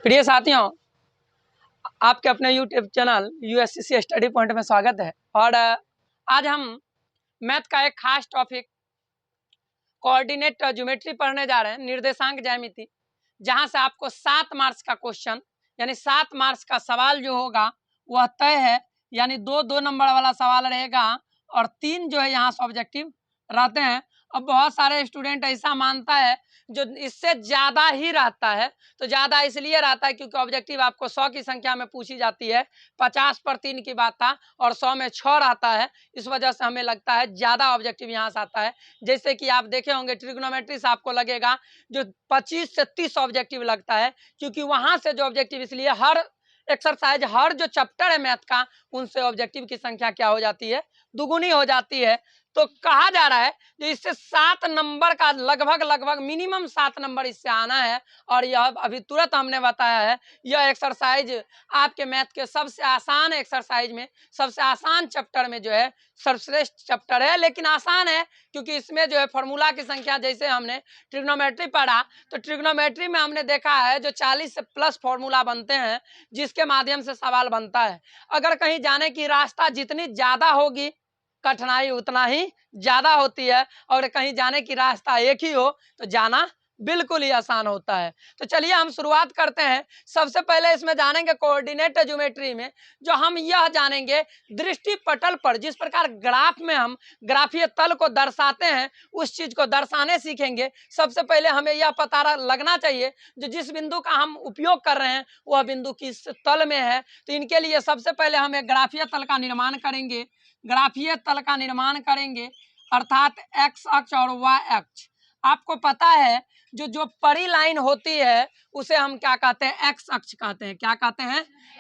प्रिय साथियों, आपके अपने YouTube channel USCC study point में स्वागत है। और आज हम मैथ का एक खास टॉपिक कोऑर्डिनेट ज्योमेट्री पढ़ने जा रहे हैं, निर्देशांक ज्यामिति, जहां से आपको 7 मार्क्स का क्वेश्चन यानी 7 मार्क्स का सवाल जो होगा वह तय है। यानी दो नंबर वाला सवाल रहेगा और 3 जो है यहाँ ऑब्जेक्टिव रहते हैं। अब बहुत सारे स्टूडेंट ऐसा मानता है जो इससे ज़्यादा ही रहता है, तो ज़्यादा इसलिए रहता है क्योंकि ऑब्जेक्टिव आपको 100 की संख्या में पूछी जाती है। 50 पर 3 की बात था और 100 में 6 रहता है, इस वजह से हमें लगता है ज़्यादा ऑब्जेक्टिव यहाँ से आता है। जैसे कि आप देखे होंगे ट्रिग्नोमेट्री से आपको लगेगा जो 25 से 30 ऑब्जेक्टिव लगता है, क्योंकि वहाँ से जो ऑब्जेक्टिव, इसलिए हर एक्सरसाइज, हर जो चैप्टर है मैथ का, उनसे ऑब्जेक्टिव की संख्या क्या हो जाती है, दुगुनी हो जाती है। तो कहा जा रहा है जो इससे 7 नंबर का लगभग मिनिमम 7 नंबर इससे आना है। और यह अभी तुरंत हमने बताया है, यह एक्सरसाइज आपके मैथ के सबसे आसान एक्सरसाइज में, सबसे आसान चैप्टर में जो है सर्वश्रेष्ठ चैप्टर है। लेकिन आसान है क्योंकि इसमें जो है फार्मूला की संख्या, जैसे हमने ट्रिग्नोमेट्री पढ़ा तो ट्रिग्नोमेट्री में हमने देखा है जो 40 से प्लस फार्मूला बनते हैं, जिसके माध्यम से सवाल बनता है। अगर कहीं जाने की रास्ता जितनी ज़्यादा होगी, कठिनाई उतना ही ज़्यादा होती है। और कहीं जाने की रास्ता एक ही हो तो जाना बिल्कुल ही आसान होता है। तो चलिए हम शुरुआत करते हैं। सबसे पहले इसमें जानेंगे कोऑर्डिनेट ज्योमेट्री में, जो हम यह जानेंगे दृष्टि पटल पर जिस प्रकार ग्राफ में हम ग्राफीय तल को दर्शाते हैं, उस चीज को दर्शाने सीखेंगे। सबसे पहले हमें यह पता लगना चाहिए जो जिस बिंदु का हम उपयोग कर रहे हैं वह बिंदु किस तल में है। तो इनके लिए सबसे पहले हम एक ग्राफीय तल का निर्माण करेंगे। ग्राफीय तल का निर्माण करेंगे अर्थात एक्स अक्ष और वाई अक्ष। आपको पता है जो जो परी लाइन होती है उसे हम क्या कहते हैं, एक्स अक्ष कहते हैं। क्या कहते हैं?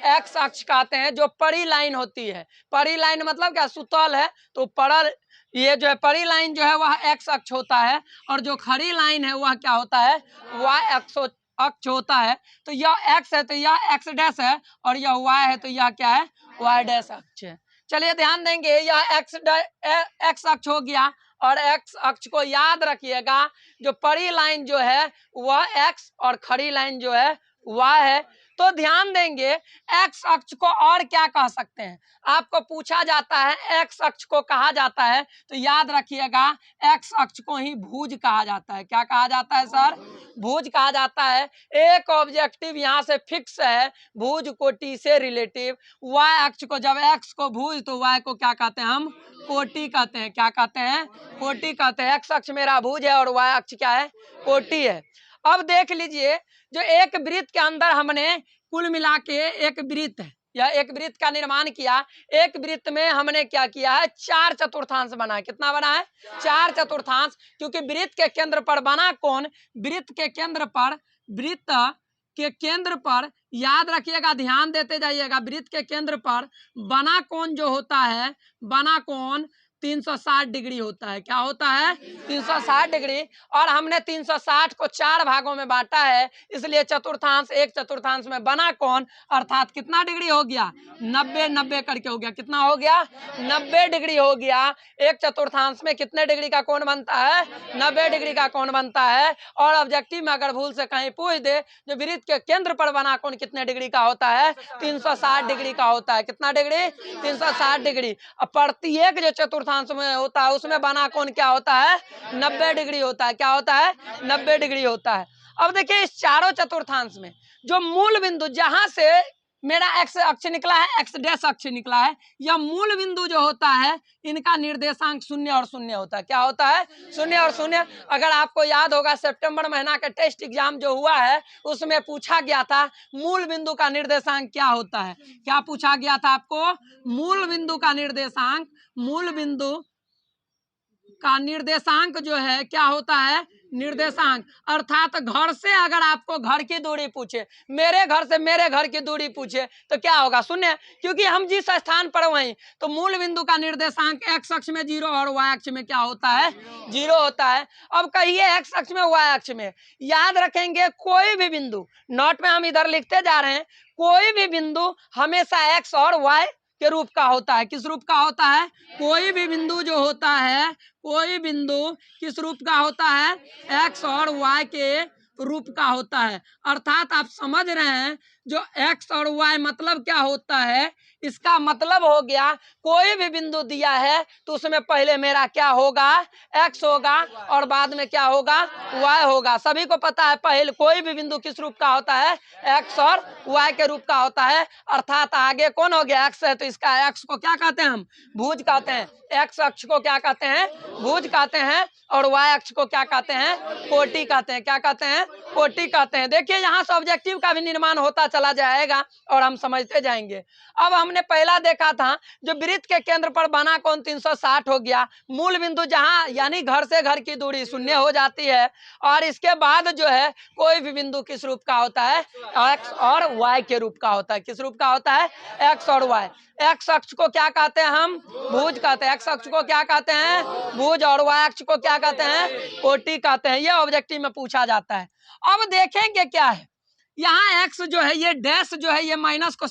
एक्स अक्ष कहते हैं। जो परी लाइन होती है, परी लाइन मतलब क्या, सुतल है तो परल, ये जो है परी लाइन जो है वह एक्स अक्ष होता है, और जो खड़ी लाइन है वह क्या होता है, वाई अक्ष होता है। तो यह एक्स है तो यह एक्स डैश है, और यह वाई है तो यह क्या है, वाई डैश अक्ष है। चलिए ध्यान देंगे, यह एक्स अक्ष हो गया। और एक्स अक्ष को याद रखिएगा, जो परी लाइन जो है वह एक्स और खड़ी लाइन जो है वाई है। तो ध्यान देंगे एक्स अक्ष को और क्या कह सकते हैं, आपको पूछा जाता है एक्स अक्ष को कहा जाता है, तो याद रखिएगा एक्स अक्ष को ही भुज कहा जाता है। क्या कहा जाता है सर? भुज कहा जाता है। एक ऑब्जेक्टिव यहाँ से फिक्स है, भुज कोटि से रिलेटिव। वाई अक्ष को, जब एक्स को भुज तो वाई को क्या कहते हैं, हम कोटि कहते हैं। क्या कहते हैं? कोटि कहते हैं। एक्स अक्ष मेरा भुज है और वाई अक्ष क्या है, कोटि है। अब देख लीजिए, जो एक वृत्त के अंदर हमने कुल मिला के एक वृत्त है, या एक वृत्त का निर्माण किया। एक वृत्त में हमने क्या किया है, 4 चतुर्थांश बना है। कितना बना है? 4 चतुर्थांश। क्योंकि वृत्त के केंद्र पर बना कौन, वृत्त के केंद्र पर, वृत्त के केंद्र पर याद रखिएगा, ध्यान देते जाइएगा, वृत्त के केंद्र पर बना कोण जो होता है, बना कोण 360 डिग्री होता है। क्या होता है? 360 डिग्री। और हमने 360 को 4 भागों में बांटा है, इसलिए चतुर्थांश, एक चतुर्थांश में बना कोण अर्थात कितना डिग्री हो गया, 90 करके हो गया। कितना हो गया? 90 डिग्री हो गया। एक चतुर्थांश में कितने डिग्री का कोण बनता है? 90 डिग्री का कोण बनता है। और ऑब्जेक्टिव में अगर भूल से कहीं पूछ दे जो वृत्त के केंद्र पर बना कोण कितने डिग्री का होता है, 360 डिग्री का होता है। कितना डिग्री? 360 डिग्री। अब प्रत्येक जो चतुर्थांश में होता है उसमें बना कोण क्या होता है, 90 डिग्री होता है। क्या होता है? 90 डिग्री होता है। अब देखिए इस चारों चतुर्थांश में जो मूल बिंदु, जहां से मेरा एक्स अक्ष निकला है, एक्स डैश अक्ष निकला है, यह मूल बिंदु जो होता है इनका निर्देशांक 0 और 0 होता है। क्या होता है? 0 और 0। अगर आपको याद होगा सितंबर महीना का टेस्ट एग्जाम जो हुआ है उसमें पूछा गया था मूल बिंदु का निर्देशांक क्या होता है। क्या पूछा गया था आपको? मूल बिंदु का निर्देशांक, मूल बिंदु का निर्देशांक जो है क्या होता है, निर्देशांक। अर्थात घर से अगर आपको घर की दूरी पूछे, मेरे घर से मेरे घर की दूरी पूछे तो क्या होगा, 0, क्योंकि हम जिस स्थान पर वहीं। तो मूल बिंदु का निर्देशांक एक्स अक्ष में 0 और वाई अक्ष में क्या होता है, 0 होता है। अब कहिए एक्स अक्ष में वाई अक्ष में, याद रखेंगे कोई भी बिंदु, नोट में हम इधर लिखते जा रहे हैं, कोई भी बिंदु हमेशा एक्स और वाई के रूप का होता है। किस रूप का होता है? कोई भी बिंदु जो होता है, कोई बिंदु किस रूप का होता है, एक्स और वाई के रूप का होता है। अर्थात आप समझ रहे हैं जो x और y मतलब क्या होता है, इसका मतलब हो गया कोई भी बिंदु दिया है तो उसमें पहले मेरा क्या होगा, x होगा और बाद में क्या होगा, y होगा। सभी को पता है पहले कोई भी बिंदु किस रूप का होता है, x और y के रूप का होता है। अर्थात आगे कौन हो गया, x है, तो इसका x को क्या कहते हैं हम, भुज कहते हैं। x अक्ष को क्या कहते हैं, भुज कहते हैं, और y अक्ष को क्या कहते हैं, कोटि कहते हैं। क्या कहते हैं, कोटि कहते हैं। देखिए यहाँ से ऑब्जेक्टिव का भी निर्माण होता चला जाएगा और हम समझते जाएंगे। अब हमने पहला देखा था जो वृत्त के केंद्र पर बना कोण 360 हो गया, मूल बिंदु जहां यानी घर से घर की दूरी शून्य हो जाती है, और इसके बाद जो है कोई भी बिंदु किस रूप का होता है, x और y के रूप का होता है। किस रूप का होता है, x और y। x अक्ष को क्या कहते हैं हम, भुज कहते हैं। x अक्ष को क्या कहते हैं, भुज, और y अक्ष को क्या कहते हैं, कोटि कहते हैं। यह ऑब्जेक्टिव में पूछा जाता है। अब देखेंगे क्या है, यहाँ x जो है ये डैश जो है ये माइनस को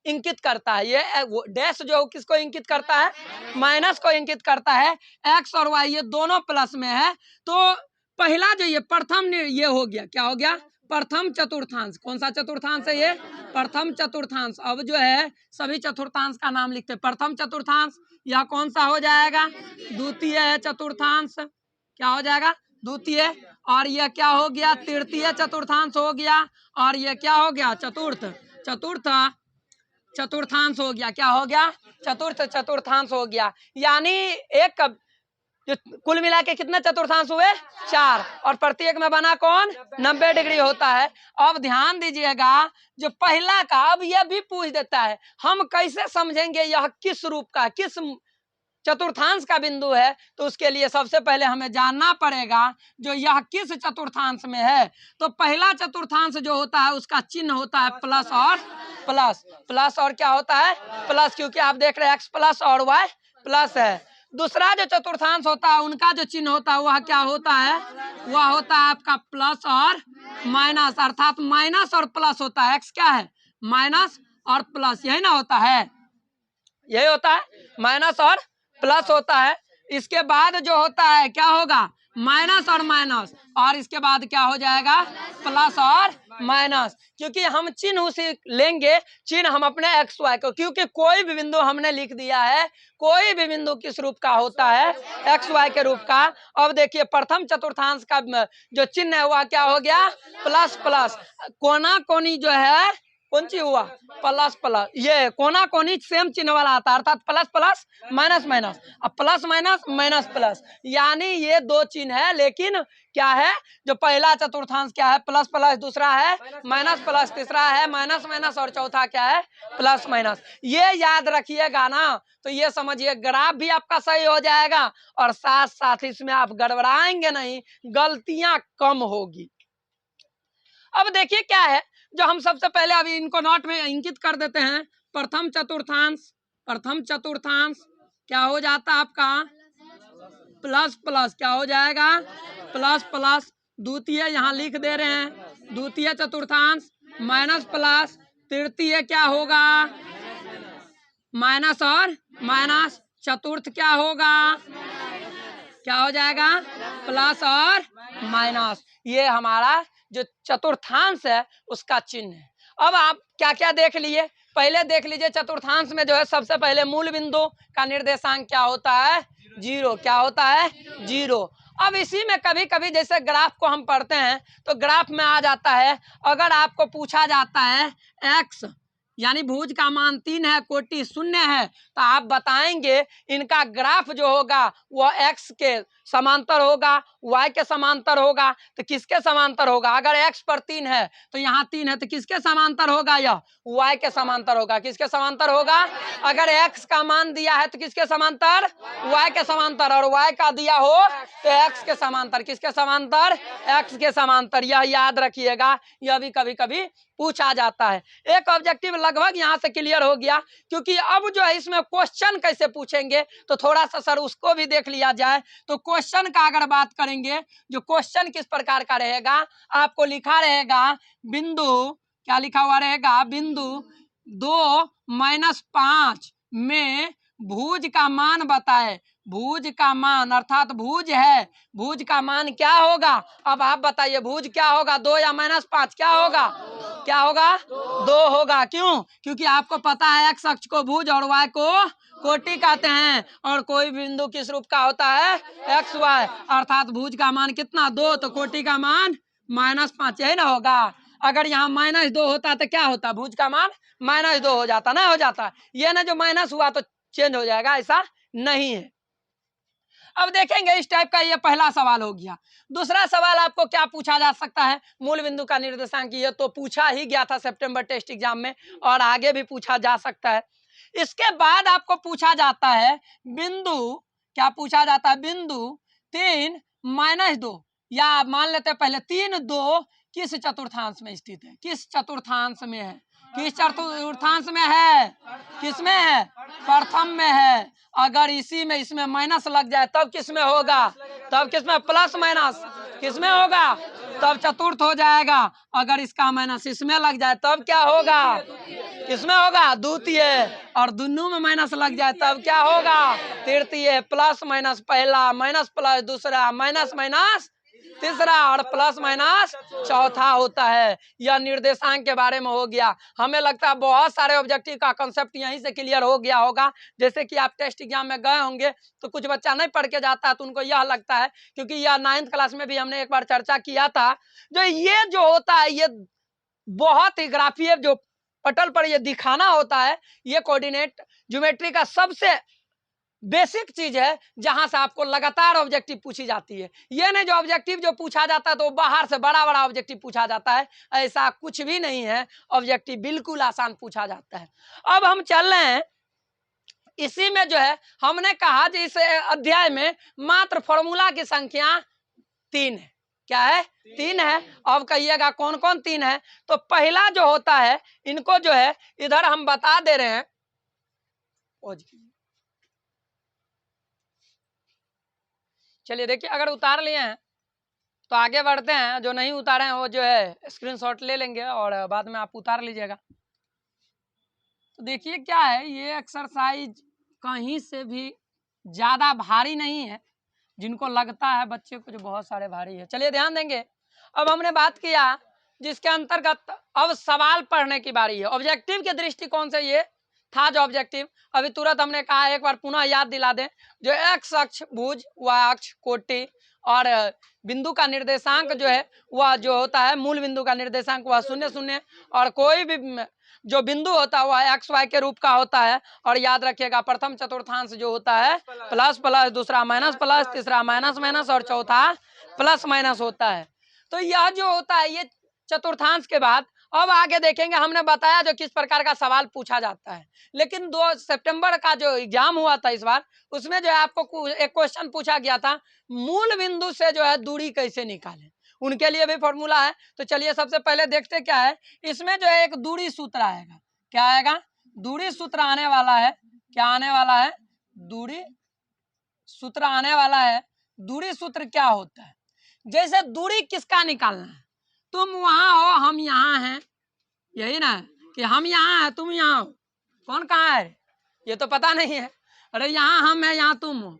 इंकित करता है। ये डैश जो किसको इंकित करता है, माइनस को इंकित करता है। x और y ये दोनों प्लस में है, तो पहला जो ये प्रथम ये हो गया, क्या हो गया, प्रथम चतुर्थांश। कौन सा चतुर्थांश है ये, प्रथम चतुर्थांश। अब जो है सभी चतुर्थांश का नाम लिखते हैं। प्रथम चतुर्थांश, यह कौन सा हो जाएगा, द्वितीय चतुर्थांश। क्या हो जाएगा, द्वितीय। और यह क्या हो गया, तृतीय चतुर्थांश हो गया। और यह क्या हो गया, चतुर्थ चतुर्थांश हो गया। क्या हो गया, चतुर्थ चतुर्थांश हो गया। यानी एक जो कुल मिला के कितने चतुर्थांश हुए, 4, और प्रत्येक में बना कौन, 90 डिग्री होता है। अब ध्यान दीजिएगा जो पहला का, अब यह भी पूछ देता है हम कैसे समझेंगे यह किस रूप का, किस चतुर्थांश का बिंदु है। तो उसके लिए सबसे पहले हमें जानना पड़ेगा जो यह किस चतुर्थांश में है। तो पहला चतुर्थांश जो होता है उसका चिन्ह होता है प्लस और प्लस। प्लस और क्या होता है, प्लस, क्योंकि आप देख रहे हैं x प्लस और y प्लस है। दूसरा जो चतुर्थांश होता है उनका जो चिन्ह होता है वह क्या होता है, वह होता है आपका प्लस और माइनस। अर्थात माइनस और प्लस होता है। x क्या है, माइनस और प्लस, यही ना होता है, यही होता है, माइनस और प्लस होता है। इसके बाद जो होता है क्या होगा, माइनस और माइनस, और इसके बाद क्या हो जाएगा, प्लस और माइनस। क्योंकि हम चिन्ह उसी लेंगे, चिन्ह हम अपने एक्स वाई को, क्योंकि कोई भी बिंदु हमने लिख दिया है, कोई भी बिंदु किस रूप का होता है, एक्स वाई के रूप का। अब देखिए प्रथम चतुर्थांश का जो चिन्ह है वह क्या हो गया, प्लस प्लस। कोना कोनी जो है कौन सी हुआ, प्लस प्लस। ये कोना कोनी सेम चिन्ह वाला आता है, अर्थात प्लस प्लस माइनस माइनस। अब प्लस माइनस माइनस प्लस, यानी ये दो चिन्ह है। लेकिन क्या है, जो पहला चतुर्थांश क्या है, प्लस प्लस, दूसरा है माइनस प्लस, तीसरा है माइनस माइनस, और चौथा क्या है, प्लस माइनस। ये याद रखिएगा ना, तो ये समझिए ग्राफ भी आपका सही हो जाएगा और साथ साथ इसमें आप गड़बड़ाएंगे नहीं, गलतियां कम होगी। अब देखिए क्या है, जो हम सबसे पहले अभी इनको नोट में अंकित कर देते हैं। प्रथम चतुर्थांश, प्रथम चतुर्थांश क्या हो जाता है आपका, प्लस प्लस, क्या हो जाएगा, प्लस प्लस। द्वितीय यहाँ लिख दे रहे हैं, द्वितीय चतुर्थांश माइनस प्लस। तृतीय क्या होगा, माइनस और माइनस। चतुर्थ क्या होगा, क्या हो जाएगा, प्लस और माइनस। ये हमारा जो चतुर्थांश है उसका चिन्ह है। अब आप क्या क्या देख लिए, पहले देख लीजिए चतुर्थांश में जो है सबसे पहले मूल बिंदु का निर्देशांक क्या होता है, 0। क्या होता है, 0। अब इसी में कभी कभी जैसे ग्राफ को हम पढ़ते हैं तो ग्राफ में आ जाता है, अगर आपको पूछा जाता है x यानी भुज का मान 3 है, कोटि 0 है, तो आप बताएंगे इनका ग्राफ जो होगा वह x के समांतर होगा, y के समांतर होगा। तो किसके समांतर होगा, अगर x पर 3 है तो यहाँ 3 है, तो किसके समांतर होगा, यह y के समांतर होगा। किसके समांतर होगा, अगर x का मान दिया है तो किसके समांतर, y के समांतर, और y का दिया हो तो x के समांतर। किसके समांतर, x के समांतर। यह याद रखिएगा, यह भी कभी कभी पूछा जाता है। एक ऑब्जेक्टिव लगभग यहाँ से क्लियर हो गया, क्योंकि अब जो है इसमें क्वेश्चन कैसे पूछेंगे तो थोड़ा सा सर उसको भी देख लिया जाए। तो क्वेश्चन का अगर बात करेंगे, जो क्वेश्चन किस प्रकार का रहेगा, आपको लिखा रहेगा बिंदु, क्या लिखा हुआ रहेगा, बिंदु 2 - 5 में भुज का मान बताए। भुज का मान अर्थात भुज है, भुज का मान क्या होगा? अब आप बताइए भुज क्या होगा, 2 या -5 क्या होगा? क्या होगा? 2 होगा। क्यों? क्योंकि आपको पता है एक्स अक्ष को भुज और वाई को कोटि कहते हैं, और कोई बिंदु किस रूप का होता है? X Y. अर्थात भुज का मान कितना? 2, तो कोटि का मान -5, यही ना होगा। अगर यहाँ -2 होता तो क्या होता? भुज का मान -2 हो जाता ना, हो जाता। ये ना जो माइनस हुआ तो चेंज हो जाएगा, ऐसा नहीं है। अब देखेंगे इस टाइप का, ये पहला सवाल हो गया। दूसरा सवाल आपको क्या पूछा जा सकता है? मूल बिंदु का निर्देशांक, ये तो पूछा ही गया था सितंबर टेस्ट एग्जाम में, और आगे भी पूछा जा सकता है। इसके बाद आपको पूछा जाता है बिंदु, क्या पूछा जाता है? बिंदु 3 -2, या मान लेते हैं पहले 3, 2 किस चतुर्थांश में स्थित है? किस चतुर्थांश में है? किस चतुर्थांश में है? किसमें है? प्रथम में है। अगर इसी में इसमें माइनस लग जाए तब किसमें होगा? तब किसमें? प्लस माइनस किसमें होगा? तब चतुर्थ हो जाएगा। अगर इसका माइनस इसमें लग जाए तब क्या होगा? किसमें होगा? द्वितीय। और दोनों में माइनस लग जाए तब क्या होगा? तृतीय। प्लस माइनस पहला, माइनस प्लस दूसरा, माइनस माइनस तीसरा, और प्लस माइनस चौथा होता है। यह निर्देशांक के बारे में हो गया। हमें लगता है बहुत सारे ऑब्जेक्टिव का कंसेप्ट यहीं से क्लियर हो गया होगा। जैसे कि आप टेस्ट एग्जाम में गए होंगे तो कुछ बच्चा नहीं पढ़ के जाता है तो उनको यह लगता है, क्योंकि यह 9th क्लास में भी हमने एक बार चर्चा किया था, जो ये जो होता है ये बहुत ही ग्राफीय जो पटल पर ये दिखाना होता है, ये कोऑर्डिनेट ज्योमेट्री का सबसे बेसिक चीज है जहां से आपको लगातार ऑब्जेक्टिव पूछी जाती है। ये नहीं जो ऑब्जेक्टिव जो पूछा जाता है तो बाहर से बड़ा बड़ा ऑब्जेक्टिव पूछा जाता है, ऐसा कुछ भी नहीं है। ऑब्जेक्टिव बिल्कुल आसान पूछा जाता है। अब हम चल रहे हैं, इसी में जो है हमने कहा कि इस अध्याय में मात्र फॉर्मूला की संख्या 3 है। क्या है? 3 है। अब कहिएगा कौन कौन 3 है? तो पहला जो होता है, इनको जो है इधर हम बता दे रहे हैं। चलिए देखिए, अगर उतार लिए हैं तो आगे बढ़ते हैं, जो नहीं उतारे हैं वो जो है स्क्रीनशॉट ले लेंगे और बाद में आप उतार लीजिएगा। तो देखिए क्या है, ये एक्सरसाइज कहीं से भी ज़्यादा भारी नहीं है, जिनको लगता है बच्चे को जो बहुत सारे भारी है। चलिए ध्यान देंगे। अब हमने बात किया जिसके अंतर्गत अब सवाल पढ़ने की बारी है। ऑब्जेक्टिव के दृष्टिकोण से ये था जो ऑब्जेक्टिव, अभी तुरंत हमने कहा, एक बार पुनः याद दिला दें। जो एक्स अक्ष भुज, वाई अक्ष कोटि, और बिंदु का निर्देशांक जो है वह जो होता है मूल बिंदु का निर्देशांक वह 0, 0, और कोई भी जो बिंदु होता है वह एक्स वाई के रूप का होता है। और याद रखिएगा प्रथम चतुर्थांश जो होता है प्लस प्लस, दूसरा माइनस प्लस, तीसरा माइनस माइनस, और चौथा प्लस माइनस होता है। तो यह जो होता है ये चतुर्थांश के बाद अब आगे देखेंगे। हमने बताया जो किस प्रकार का सवाल पूछा जाता है, लेकिन 2 सितंबर का जो एग्जाम हुआ था इस बार, उसमें जो है आपको एक क्वेश्चन पूछा गया था, मूल बिंदु से जो है दूरी कैसे निकालें, उनके लिए भी फॉर्मूला है। तो चलिए सबसे पहले देखते क्या है। इसमें जो है एक दूरी सूत्र आएगा। क्या आएगा? दूरी सूत्र आने वाला है। क्या आने वाला है? दूरी सूत्र आने वाला है। दूरी सूत्र क्या होता है? जैसे दूरी किसका निकालना है, तुम वहां हो हम यहाँ हैं, यही ना है कि हम यहाँ हैं तुम यहाँ हो, कौन कहाँ है ये तो पता नहीं है। अरे यहाँ हम है यहाँ तुम हो,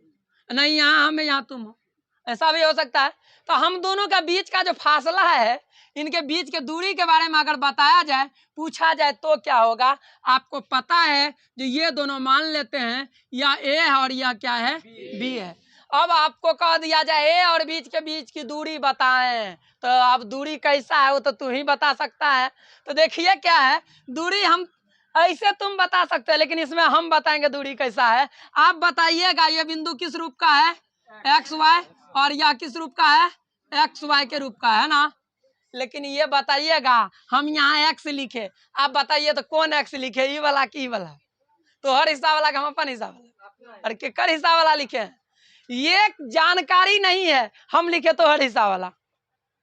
नहीं यहाँ हम है यहाँ तुम हो, ऐसा भी हो सकता है। तो हम दोनों का बीच का जो फासला है, इनके बीच के दूरी के बारे में अगर बताया जाए, पूछा जाए तो क्या होगा? आपको पता है जो ये दोनों मान लेते हैं या ए है और यह क्या है? बी है। अब आपको कह दिया जाए ए और बीच के बीच की दूरी बताएं, तो अब दूरी कैसा है वो तो तू ही बता सकता है। तो देखिए क्या है, दूरी हम ऐसे तुम बता सकते हैं, लेकिन इसमें हम बताएंगे दूरी कैसा है। आप बताइएगा ये बिंदु किस रूप का है? एक्स वाई, और यह किस रूप का है? एक्स वाई के रूप का है ना। लेकिन ये बताइएगा हम यहाँ एक्स लिखे, आप बताइए तो कौन एक्स लिखे, ये वाला की वाला? तो हर हिस्सा वाला का हम अपन हिस्सा वाला, और केकर हिस्सा वाला लिखे हैं? ये जानकारी नहीं है, हम लिखे तो हर हिस्सा वाला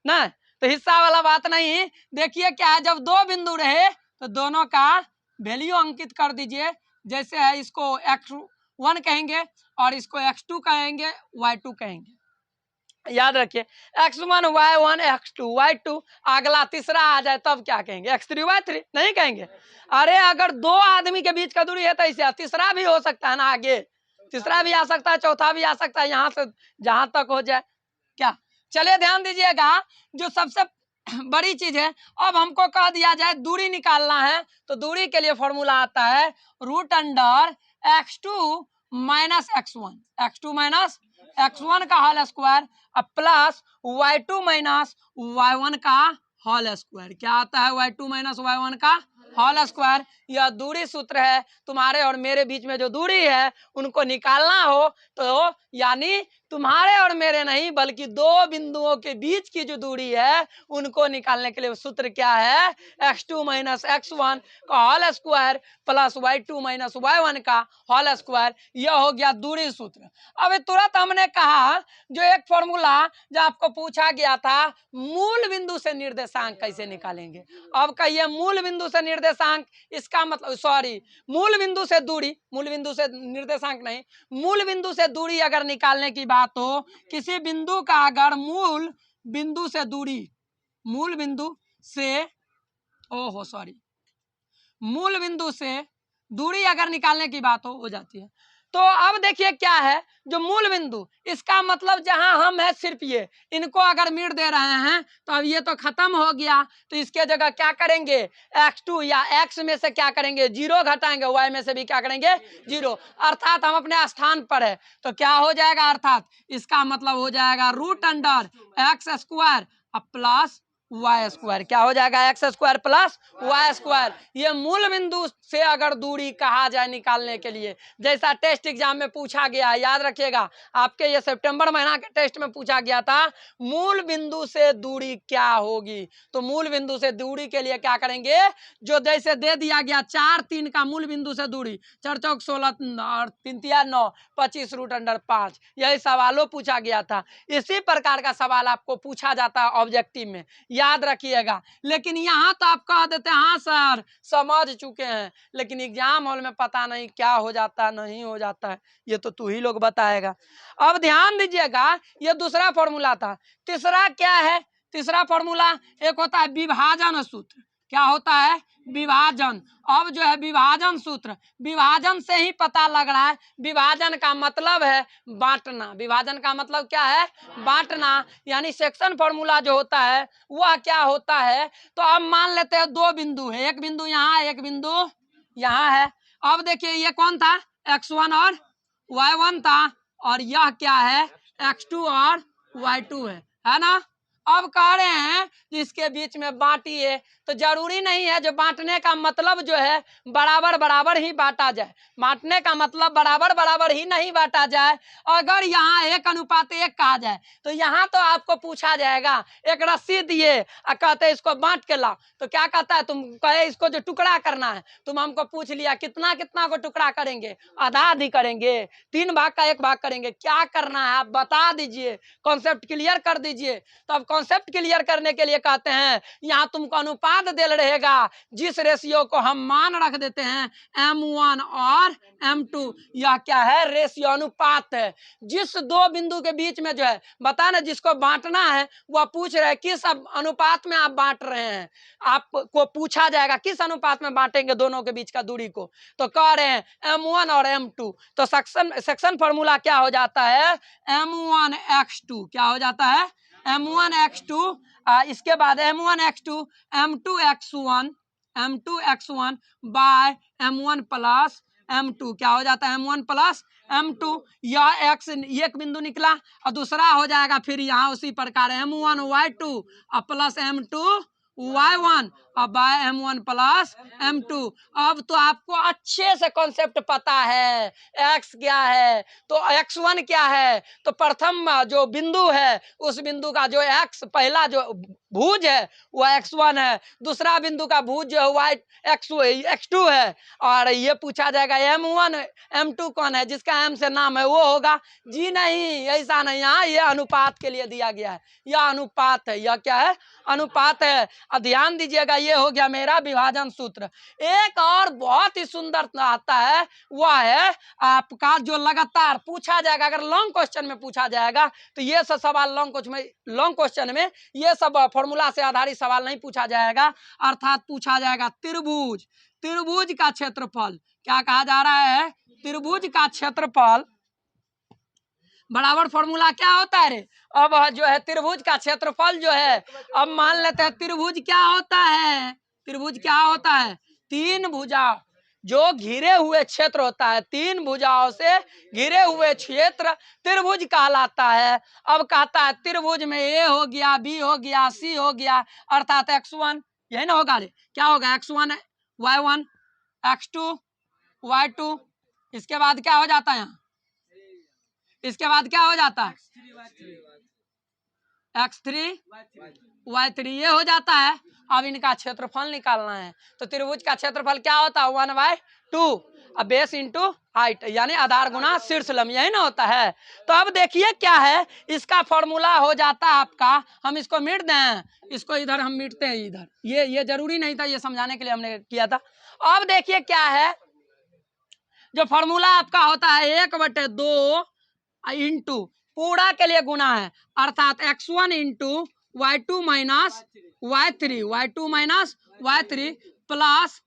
ना, तो हिस्सा वाला बात नहीं। देखिए क्या है, जब 2 बिंदु रहे तो दोनों का वैल्यू अंकित कर दीजिए। जैसे है इसको x1 कहेंगे और इसको x2 कहेंगे, y2 कहेंगे। याद रखिए x1 y1 x2 y2, अगला तीसरा आ जाए तब क्या कहेंगे? x3 y3 नहीं कहेंगे। अरे अगर 2 आदमी के बीच का दूरी है तो ऐसे तीसरा भी हो सकता है ना आगे, तीसरा भी आ सकता है, चौथा भी आ सकता है, यहाँ से जहां तक हो जाए। क्या, चलिए ध्यान दीजिएगा, जो सबसे बड़ी चीज है, अब हमको कह दिया जाए दूरी निकालना है, तो दूरी के लिए फॉर्मूला आता है root under x2 minus x1, x2 minus x1 का whole square plus y2 minus y1 का होल स्क्वायर। क्या आता है? y2 माइनस y1 का होल स्क्वायर। यह दूरी सूत्र है। तुम्हारे और मेरे बीच में जो दूरी है उनको निकालना हो तो, यानी तुम्हारे और मेरे नहीं बल्कि दो बिंदुओं के बीच की जो दूरी है उनको निकालने के लिए सूत्र क्या है? x2 माइनस x1 का whole square plus y2 minus y1 का होल स्क्वायर। यह हो गया दूरी सूत्र। अब तुरंत हमने कहा जो एक फॉर्मूला जो आपको पूछा गया था, मूल बिंदु से निर्देशांक कैसे निकालेंगे। अब कहिए मूल बिंदु से निर्देशांक, इसका मतलब सॉरी, मूल बिंदु से दूरी, मूल बिंदु से निर्देशांक नहीं, मूल बिंदु से दूरी अगर निकालने की बात हो, किसी बिंदु का अगर मूल बिंदु से दूरी, मूल बिंदु से, ओहो सॉरी, मूल बिंदु से दूरी अगर निकालने की बात हो जाती है। तो अब देखिए क्या है, जो मूल बिंदु, इसका मतलब जहां हम है सिर्फ ये, इनको अगर मिट दे रहे हैं तो अब ये तो खत्म हो गया, तो इसके जगह क्या करेंगे? x2 या x में से क्या करेंगे? 0 घटाएंगे, y में से भी क्या करेंगे? 0, अर्थात हम अपने स्थान पर है। तो क्या हो जाएगा? अर्थात इसका मतलब हो जाएगा root under X square plus Y square. क्या हो जाएगा? X square plus Y square. ये मूल बिंदु से अगर दूरी कहा जाए निकालने के लिए, जैसा टेस्ट एग्जाम में पूछा गया, याद रखिएगा, आपके ये सितंबर महीना के टेस्ट में पूछा गया था, मूल बिंदु से दूरी क्या होगी। तो मूल बिंदु से दूरी के लिए क्या करेंगे? जो जैसे दे दिया गया 4 3 का मूल बिंदु से दूरी, 4 चौक 16 और 3 तिया 9, 25 रूट अंडर 5, यही सवालों पूछा गया था। इसी प्रकार का सवाल आपको पूछा जाता है ऑब्जेक्टिव में, याद रखिएगा। लेकिन यहाँ तो आप कह देते हैं हाँ सर समझ चुके हैं, लेकिन एग्जाम हॉल में पता नहीं क्या हो जाता है, नहीं हो जाता है, ये तो तू ही लोग बताएगा। अब ध्यान दीजिएगा, ये दूसरा फॉर्मूला था। तीसरा क्या है? तीसरा फॉर्मूला एक होता है विभाजन सूत्र। क्या होता है? विभाजन। अब जो है विभाजन सूत्र, विभाजन से ही पता लग रहा है, विभाजन का मतलब है बांटना। विभाजन का मतलब क्या है? बांटना। यानी सेक्शन फॉर्मूला जो होता है वह क्या होता है? तो अब मान लेते हैं दो बिंदु है, एक बिंदु यहाँ, एक बिंदु यहाँ है। अब देखिए ये कौन था? x1 और y1 था, और यह क्या है? x2 और y2 है ना। अब कह रहे हैं कि इसके बीच में बांटिए, तो जरूरी नहीं है, जो बांटने का मतलब जो है बराबर बराबर ही बांटा जाए। बांटने का मतलब बराबर बराबर ही नहीं बांटा जाए। अगर यहाँ 1:1 कहा जाए तो यहाँ तो आपको पूछा जाएगा एक रस्सी दिए और कहते इसको बांट के लाओ, तो क्या कहता है? तुम कहे इसको जो टुकड़ा करना है, तुम हमको पूछ लिया कितना कितना को टुकड़ा करेंगे? आधा आधी करेंगे, 3 भाग का 1 भाग करेंगे, क्या करना है आप बता दीजिए, कॉन्सेप्ट क्लियर कर दीजिए। तो अब कॉन्सेप्ट क्लियर करने के लिए कहते हैं यहाँ तुमको अनुपात दे रहेगा, जिस रेशियो को हम मान रख देते हैं m1 और m2, यह क्या है? रेशियो, अनुपात है। जिस दो बिंदु के बीच में जो है बता ना, जिसको बांटना है वह पूछ रहे किस अनुपात में आप बांट रहे हैं। आपको पूछा जाएगा किस अनुपात में बांटेंगे दोनों के बीच का दूरी को, तो कह रहे हैं m1 और m2। तो सेक्शन फॉर्मूला क्या हो जाता है? m1x2। क्या हो जाता है? m1x2। इसके बाद m1x2 m2x1 bye m1 plus m2। क्या हो जाता है? m1 plus m2। यह x एक बिंदु निकला, और दूसरा हो जाएगा फिर यहाँ उसी प्रकार m1 y2 plus m2 y1 अब बाय m1 प्लस m2। अब तो आपको अच्छे से कॉन्सेप्ट पता है, x क्या है तो x1 क्या है, तो प्रथम जो बिंदु है उस बिंदु का जो x पहला जो भुज है वह x1 है, दूसरा बिंदु का भुज जो है x2 है, और ये पूछा जाएगा m1 m2 कौन है, जिसका m से नाम है वो होगा। जी नहीं, ऐसा नहीं, यहाँ ये अनुपात के लिए दिया गया है, यह अनुपात है। यह क्या है? अनुपात है। ध्यान दीजिएगा, ये हो गया मेरा विभाजन सूत्र। एक और बहुत ही सुंदर आता है, वह है आपका जो लगातार पूछा जाएगा, अगर लॉन्ग क्वेश्चन में पूछा जाएगा तो ये सब सवाल लॉन्ग क्वेश्चन में ये सब फॉर्मूला से आधारित सवाल नहीं पूछा जाएगा, अर्थात पूछा जाएगा त्रिभुज। त्रिभुज का क्षेत्रफल क्या कहा जा रहा है? त्रिभुज का क्षेत्रफल बराबर फॉर्मूला क्या होता है रे? अब जो है त्रिभुज का क्षेत्रफल जो है, अब मान लेते हैं त्रिभुज क्या होता है, त्रिभुज क्या होता है, तीन भुजा जो घिरे हुए क्षेत्र होता है, तीन भुजाओं से घिरे हुए क्षेत्र त्रिभुज कहलाता है। अब कहता है त्रिभुज में ए हो गया, बी हो गया, सी हो गया, अर्थात x1, यही ना होगा रे, क्या होगा x1 y1 x2 y2, इसके बाद क्या हो जाता है यहाँ, इसके बाद क्या हो जाता है x3 y3, ये हो जाता है। अब इनका क्षेत्रफल निकालना है, तो त्रिभुज का क्षेत्रफल क्या होता है 1/2, अब बेस इंटू हाइट, यानी आधार गुना शीर्ष लंब, यही ना होता है। तो अब देखिए क्या है, इसका फॉर्मूला हो जाता है आपका, हम इसको मिट दें, इसको इधर हम मिटते हैं इधर, ये जरूरी नहीं था, ये समझाने के लिए हमने किया था। अब देखिए क्या है, जो फॉर्मूला आपका होता है 1/2 इंटू पूरा के लिए गुना है, अर्थात x1 into y2 minus y3 plus,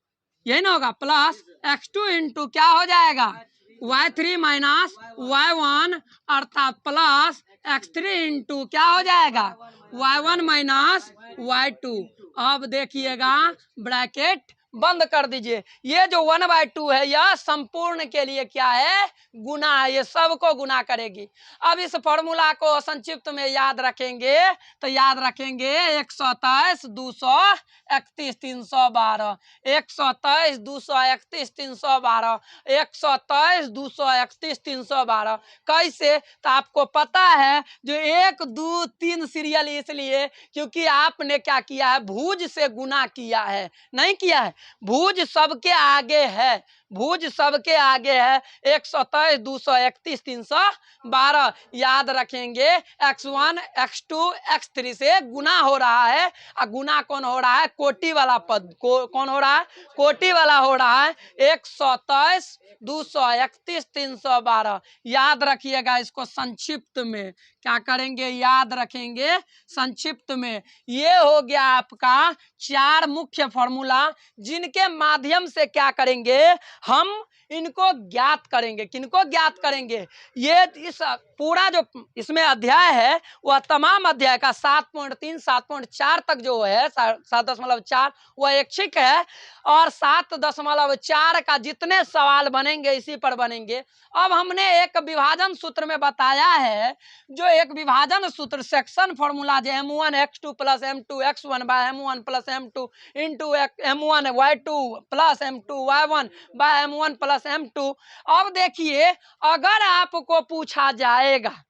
यही ना होगा, प्लस x2 इंटू क्या हो जाएगा y3 माइनस y1, अर्थात प्लस x3 इंटू क्या हो जाएगा y1 माइनस y2। अब देखिएगा ब्रैकेट बंद कर दीजिए, ये जो 1/2 है यह संपूर्ण के लिए क्या है, गुना है, ये सबको गुना करेगी। अब इस फॉर्मूला को संक्षिप्त में याद रखेंगे तो याद रखेंगे 123 231 312, 123 231 312, 123 231 312। कैसे, तो आपको पता है जो 1 2 3 सीरियल इसलिए क्योंकि आपने क्या किया है, भुज से गुना किया है, नहीं किया है, भुज सबके आगे है, भुज सबके आगे है। 123 231 312 याद रखेंगे, x1 x2 x3 से गुना हो रहा है, और गुना कौन हो रहा है, कोटि वाला पद कौन हो रहा है, कोटि वाला हो रहा है। 123 231 312 याद रखिएगा, इसको संक्षिप्त में क्या करेंगे, याद रखेंगे संक्षिप्त में। ये हो गया आपका 4 मुख्य फॉर्मूला, जिनके माध्यम से क्या करेंगे, हम इनको ज्ञात करेंगे। किनको ज्ञात करेंगे, ये इस पूरा जो इसमें अध्याय है वह तमाम अध्याय का 7.3 7.4 तक जो है 7.4 वह ऐच्छिक है, और 7.4 का जितने सवाल बनेंगे इसी पर बनेंगे। अब हमने एक विभाजन सूत्र में बताया है, जो एक विभाजन सूत्र सेक्शन फॉर्मूला जो m1 x2 plus m2 x1 by m1 plus m2 into m1 y2 plus m2 y1 by m1 plus m2। अब देखिए, अगर आपको पूछा जाएगा,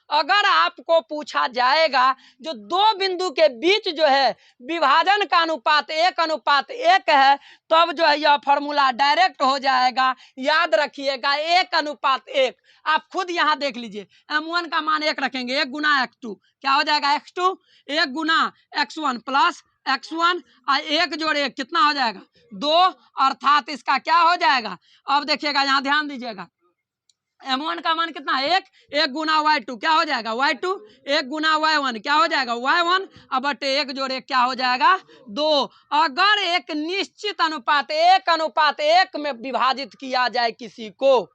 अगर आपको पूछा जाएगा जो दो बिंदु के बीच जो है विभाजन का अनुपात 1:1 है, तब जो है यह फॉर्मूला डायरेक्ट हो जाएगा। याद रखिएगा 1:1, आप खुद यहां देख लीजिए, m1 का मान 1 रखेंगे, 1 गुना x2 क्या हो जाएगा, x2, 1 गुना x1 प्लस x1, और 1 जोड़ 1 कितना हो जाएगा 2, अर्थात इसका क्या हो जाएगा। अब देखिएगा यहाँ ध्यान दीजिएगा, m1 का मान कितना है 1 गुना y2 क्या हो जाएगा y2, 1 गुना y1 क्या हो जाएगा y1, अब बटे 1 जोड़ 1 क्या हो जाएगा 2। अगर एक निश्चित अनुपात 1:1 में विभाजित किया जाए किसी को,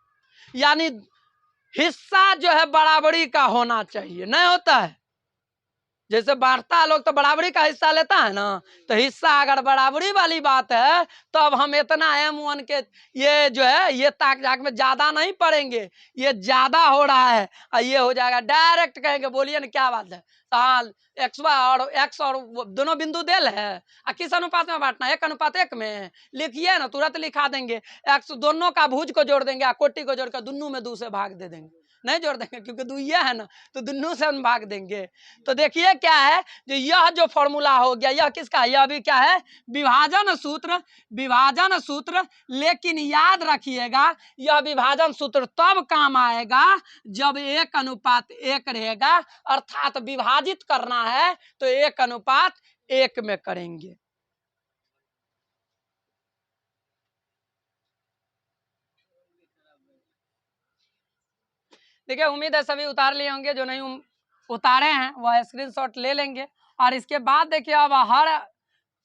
यानी हिस्सा जो है बराबरी का होना चाहिए, नहीं होता है, जैसे बांटता लोग तो बराबरी का हिस्सा लेता है ना, तो हिस्सा अगर बराबरी वाली बात है तो अब हम इतना m1 के ये जो है ये ताक झाक में ज्यादा नहीं पड़ेंगे, ये ज्यादा हो रहा है, और ये हो जाएगा डायरेक्ट कहेंगे, बोलिए ना क्या बात है। हाँ, x और दोनों बिंदु देल है, और किस अनुपात में बांटना है, 1:1 में लिखिए ना, तुरंत लिखा देंगे। x दोनों का भुज को जोड़ देंगे, कोटि को जोड़कर दुनू में 2 से भाग दे देंगे, नहीं जोड़ देंगे क्योंकि दुइया है ना, तो दुनू से हम भाग देंगे। तो देखिए क्या है, जो यह जो फॉर्मूला हो गया यह किसका, यह भी क्या है विभाजन सूत्र, विभाजन सूत्र। लेकिन याद रखिएगा यह विभाजन सूत्र तब काम आएगा जब 1:1 रहेगा, अर्थात विभाजित करना है तो 1:1 में करेंगे। देखिए उम्मीद है सभी उतार लिए होंगे, जो नहीं उतारे हैं वह स्क्रीनशॉट ले लेंगे। और इसके बाद देखिए अब हर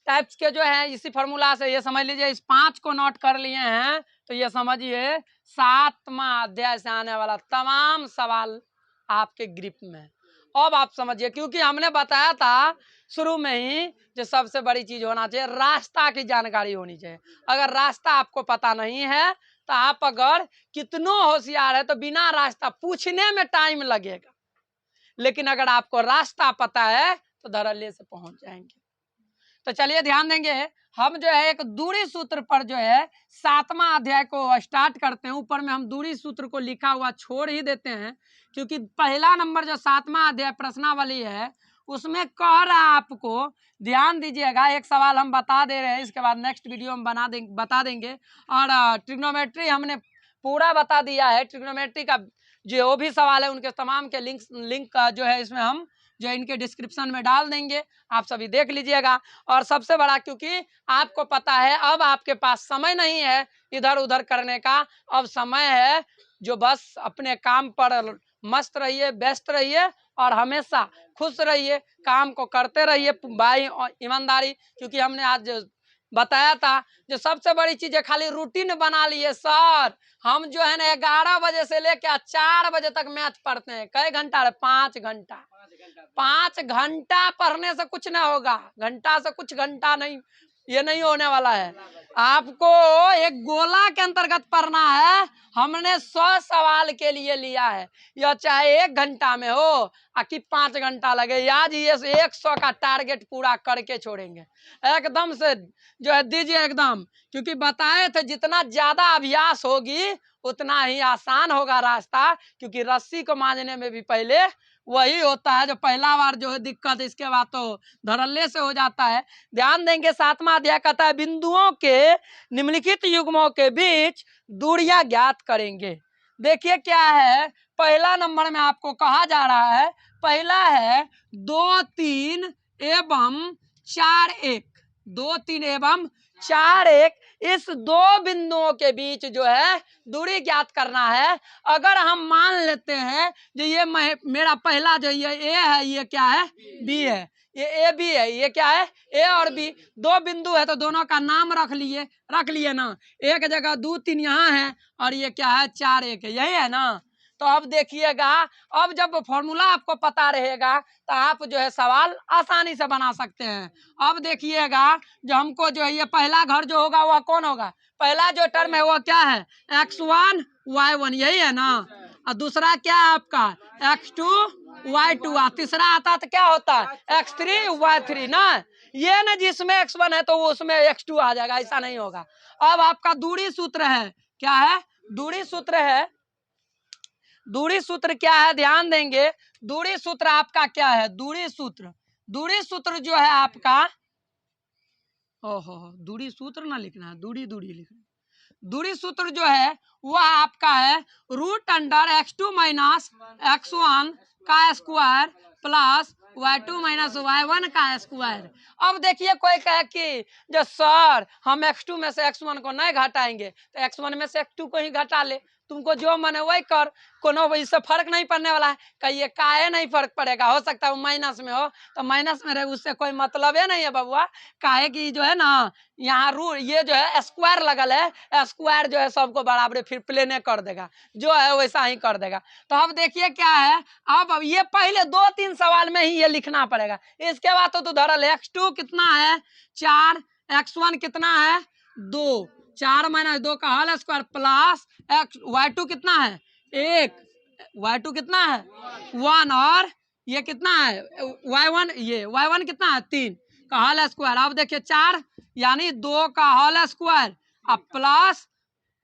टाइप्स के जो है इसी फॉर्मूला से, ये समझ लीजिए इस 5 को नोट कर लिए हैं तो ये समझिए 7वां अध्याय से आने वाला तमाम सवाल आपके ग्रिप में। अब आप समझिए, क्योंकि हमने बताया था शुरू में ही जो सबसे बड़ी चीज होना चाहिए, रास्ता की जानकारी होनी चाहिए। अगर रास्ता आपको पता नहीं है तो आप अगर कितनों होशियार है तो बिना रास्ता पूछने में टाइम लगेगा, लेकिन अगर आपको रास्ता पता है तो धड़ल्ले से पहुंच जाएंगे। तो चलिए ध्यान देंगे, हम जो है एक दूरी सूत्र पर जो है 7वां अध्याय को स्टार्ट करते हैं। ऊपर में हम दूरी सूत्र को लिखा हुआ छोड़ ही देते हैं, क्योंकि पहला नंबर जो 7वां अध्याय प्रश्नावली है उसमें कह रहा है आपको, ध्यान दीजिएगा। एक सवाल हम बता दे रहे हैं, इसके बाद नेक्स्ट वीडियो हम बता देंगे। और ट्रिग्नोमेट्री हमने पूरा बता दिया है। ट्रिग्नोमेट्री का जो भी सवाल है उनके तमाम के लिंक जो है इसमें हम जो इनके डिस्क्रिप्शन में डाल देंगे, आप सभी देख लीजिएगा। और सबसे बड़ा, क्योंकि आपको पता है अब आपके पास समय नहीं है इधर उधर करने का, अब समय है जो बस अपने काम पर मस्त रहिए, व्यस्त रहिए और हमेशा खुश रहिए, काम को करते रहिए भाई ईमानदारी। क्योंकि हमने आज बताया था जो सबसे बड़ी चीज है, खाली रूटीन बना लिए सर। हम जो है ना 11 बजे से लेकर 4 बजे तक मैथ पढ़ते हैं। कई घंटा? 5 घंटा। 5 घंटा पढ़ने से कुछ ना होगा, घंटा से कुछ घंटा नहीं, ये नहीं होने वाला है। आपको एक गोला के अंतर्गत पढ़ना है। हमने 100 सवाल के लिए लिया है, यह चाहे 1 घंटा में हो कि 5 घंटा लगे। आज ये 100 का टारगेट पूरा करके छोड़ेंगे एकदम से, जो है दीजिए एकदम। क्योंकि बताए थे जितना ज्यादा अभ्यास होगी उतना ही आसान होगा रास्ता, क्योंकि रस्सी को मांझने में भी पहले वही होता है जो पहला बार जो है दिक्कत, इसके बाद तो धड़ल्ले से हो जाता है। ध्यान देंगे 7वां अध्याय कहता है बिंदुओं के निम्नलिखित युग्मों के बीच दूरियां ज्ञात करेंगे। देखिए क्या है, पहला नंबर में आपको कहा जा रहा है, पहला है 2, 3 एवं 4, 1। 2, 3 एवं 4, 1 इस दो बिंदुओं के बीच जो है दूरी ज्ञात करना है। अगर हम मान लेते हैं जो ये मेरा पहला जो ये ए है, ये क्या है? बी है। ये ए बी है, ये क्या है? ए और बी। 2 बिंदु है तो दोनों का नाम रख लिए ना। एक जगह 2, 3 यहाँ है और ये क्या है? 4, 1 है, यही है ना। तो अब देखिएगा, अब जब फॉर्मूला आपको पता रहेगा तो आप जो है सवाल आसानी से बना सकते हैं। अब देखिएगा, जो हमको जो है ये पहला घर जो होगा वह कौन होगा? पहला जो टर्म है वह क्या है? x1 y1, यही है ना। और दूसरा क्या है आपका? x2 y2। तीसरा आता तो क्या होता है? x3 y3 ना। ये ना जिसमें x1 है तो वो उसमें x2 आ जाएगा, ऐसा नहीं होगा। अब आपका दूरी सूत्र है, क्या है? दूरी सूत्र है। दूरी सूत्र क्या है? ध्यान देंगे, दूरी सूत्र आपका क्या है? दूरी सूत्र जो है आपका, ओहो दूरी सूत्र ना लिखना है, दूरी लिखना है। दूरी सूत्र जो है वह आपका है √x2 माइनस x1 का square plus y2 minus y1 का स्क्वायर। अब देखिए कोई कहे कि जो सर हम x2 में से x1 को नहीं घटाएंगे तो x1 में से x2 को ही घटा ले, तुमको जो मन है वही कर, कोनो इससे फर्क नहीं पड़ने वाला है। कहिए काहे नहीं फर्क पड़ेगा? हो सकता है वो माइनस में हो तो माइनस में रहे, उससे कोई मतलब है नहीं है बबुआ। काहे कि जो है ना यहाँ ये जो है स्क्वायर लगल है, स्क्वायर जो है सबको बराबर फिर प्लेने कर देगा, जो है वैसा ही कर देगा। तो अब देखिए क्या है, अब ये पहले 2-3 सवाल में ही ये लिखना पड़ेगा। इसके बाद तो धरल x2 कितना है? 4, x1 कितना है? 2, 4 माइनस 2 का होल स्क्वायर प्लस y2 कितना है? 1, y2 कितना है? 1, और ये कितना है? y1, ये y1 कितना है? 3 का होल स्क्वायर। अब देखिए 4 यानी 2 का होल स्क्वायर अब प्लस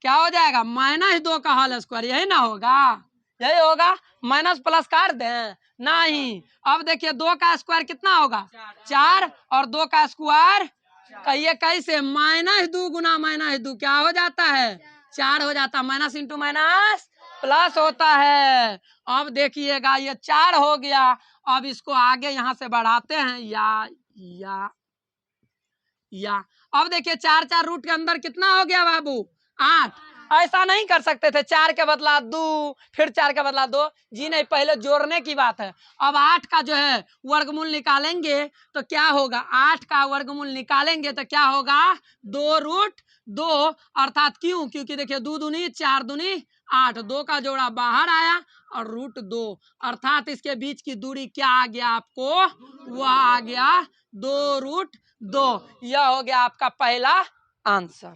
क्या हो जाएगा? -2 का होल स्क्वायर, यही ना होगा? यही होगा। माइनस प्लस काट दें? नहीं। अब देखिए 2 का स्क्वायर कितना होगा? 4 और 2 का स्क्वायर कहिए कैसे? -2 गुना -2 क्या हो जाता है? 4 हो जाता है। माइनस इंटू माइनस प्लस होता है। अब देखिएगा ये 4 हो गया। अब इसको आगे यहाँ से बढ़ाते हैं, या अब देखिए 4 4 रूट के अंदर कितना हो गया बाबू? 8। ऐसा नहीं कर सकते थे 4 के बदला 2 फिर 4 के बदला 2? जी नहीं, पहले जोड़ने की बात है। अब 8 का जो है वर्गमूल निकालेंगे तो क्या होगा? 8 का वर्गमूल निकालेंगे तो क्या होगा? 2√2 अर्थात क्यों? क्योंकि देखिए 2 दूनी 4 दूनी 8, 2 का जोड़ा बाहर आया और √2, अर्थात इसके बीच की दूरी क्या आ गया आपको, वह आ गया 2√2। यह हो गया आपका पहला आंसर।